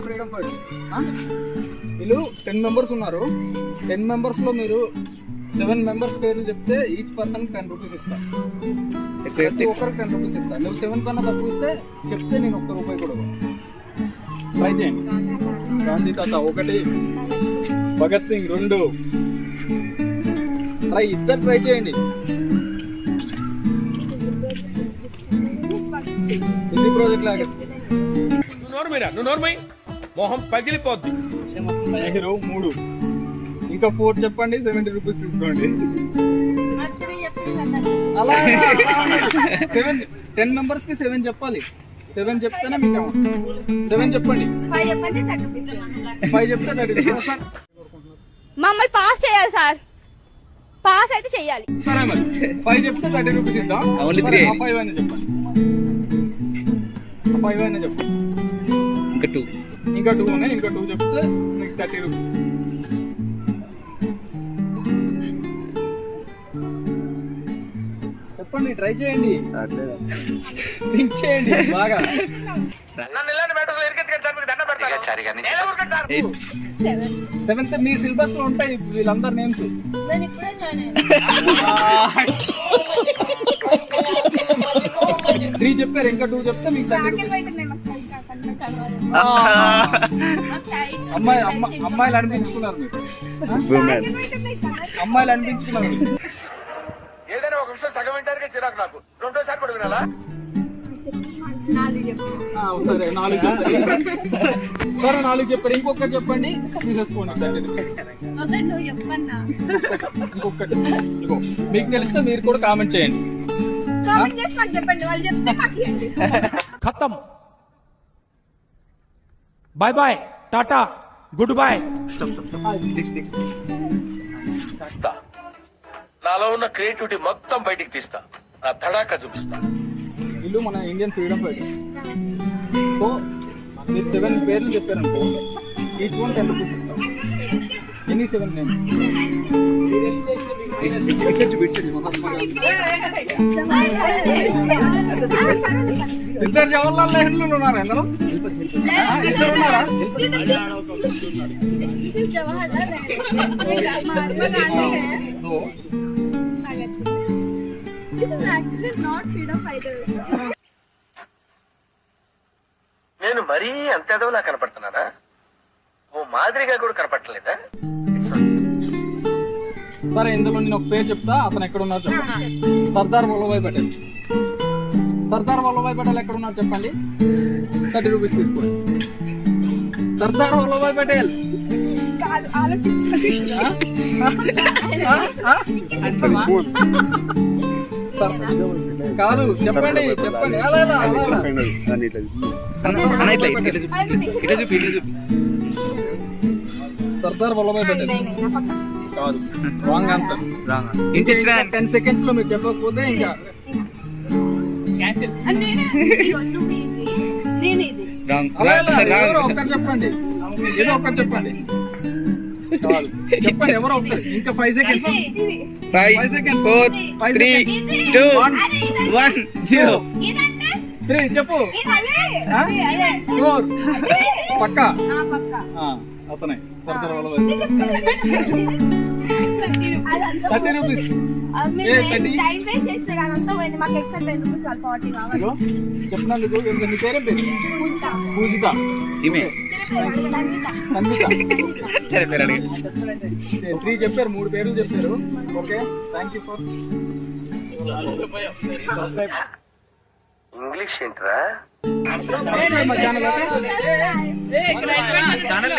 Freedom fight వీళ్ళు 10 members ఉన్నారు. 10 members లో మీరు 7 మెంబర్స్ పేర్లు చెప్తే ఈచ్ పర్సన్ 10 రూపీస్ ఇస్తా. ప్రతి ఒక్కరికి 10 రూపీస్ ఇస్తా. నువ్వు 7 కన్నా తక్కువ ఇస్తే చెప్తే నేను ₹1 కూడా ట్రై చేయండి. గాంధీ తాత 1, భగత్ సింగ్ 2, ఇద్దరు ట్రై చేయండి. హిందీ ప్రాజెక్ట్ లాగా మొహం పగిలిపోద్ది. నెహ్రూ 3, ఇంకా 4 చెప్పండి, 70 రూపీస్ తీసుకోండి. అలా 10 మెంబర్స్ కి 7 చెప్పాలి. 7 చెప్తేనే మీకు 7 చెప్పండి. 5 చెప్తే 30 రూపీస్. మమ్మల్ని పాస్ చేయాలి సార్, పాస్ అయితే చెయ్యాలి. సరే మరి 5 చెప్తే 30 రూపీస్ ఇద్దాం. 5 అయినా చెప్పండి. 5 అయినా చెప్పండి. ఇంకా 2 ఉన్నాయి. ఇంకా 2 చెప్తే మీకు 30 రూపీస్. చెప్పండి, ట్రై చేయండి, థింక్ చేయండి బాగా. 7th మీ సిలబస్ లో ఉంటాయి వీళ్ళందరు నేమ్స్. 3 చెప్పారు, ఇంకా 2 చెప్తే మీకు 30 రూపీస్. అమ్మాయిలు అనిపించుకున్నారు మీరు, అమ్మాయిలు అనిపించుకున్నారు మీరు. ఏదైనా ఒక విషయం సగం వింటానికి చిరాకు నాకు. రెండోసారి కూడా వినాలా? సరే 4 చెప్పారు. సరే 4 చెప్పారు. ఇంకొకటి చెప్పండి, తీసేసుకోండి. ఇంకొకటి ఇగో, మీకు తెలిస్తే మీరు కూడా కామెంట్ చేయండి. ఖతం, బాయ్ బాయ్, టాటా, గుడ్ బాయ్. నాలో ఉన్న క్రియేటివిటీ మొత్తం బయటికి తీస్తా, నా తడాకా చూపిస్తా. వీళ్ళు మన ఇండియన్ ఫ్రీడమ్ ఫైట్. సో మీరు 7 పేర్లు చెప్పారనుకో, ఈచ్ 1 10 రూపీస్ ఇస్తాం. ఎన్ని 7 నేమ్స్? ఇద్దరు జవహర్లాల్ నెహ్రూ ఉన్నారు. ఎందులో ఇద్దరు ఉన్నారా? నేను మరీ అంత ఎదవలా కనపడుతున్నానా? ఓ మాదిరిగా కూడా కనపడలేదా? సరే, ఇందులో నేను ఒక పేరు చెప్తా, అతను ఎక్కడ ఉన్నారు చెప్పండి. సర్దార్ వల్లభాయ్ పటేల్. సర్దార్ వల్లభాయ్ పటేల్ ఎక్కడ ఉన్నారు చెప్పండి, 30 రూపీస్ తీసుకోండి. సర్దార్ వల్లభాయ్ పటేల్ కాదు, చెప్పండి చెప్పండి. సర్దార్ వల్లభాయ్ పటేల్ కాదు, రాంగ్ ఆన్సర్. 10 సెకండ్స్ లో మీరు చెప్పకపోతే ఇంకా ఎవరో ఒక్కరు చెప్పండి, ఏదో ఒక్కరు చెప్పండి. చెప్పండి ఎవరో ఒక్కరు. ఇంకా 5 సెకండ్స్. 5 సెకండ్స్. 4 3 2 1 0. 3 చెప్పు. 4 పక్కా అతనే సర్దార్ వల్లభాయ్. 30 రూపీస్. చెప్పినందుకు మీ పేరే పేరు పూజిత. 3 చెప్పారు, 3 పేర్లు చెప్పారు. Okay, thank you for. English ఏంట్రా? ఛానల్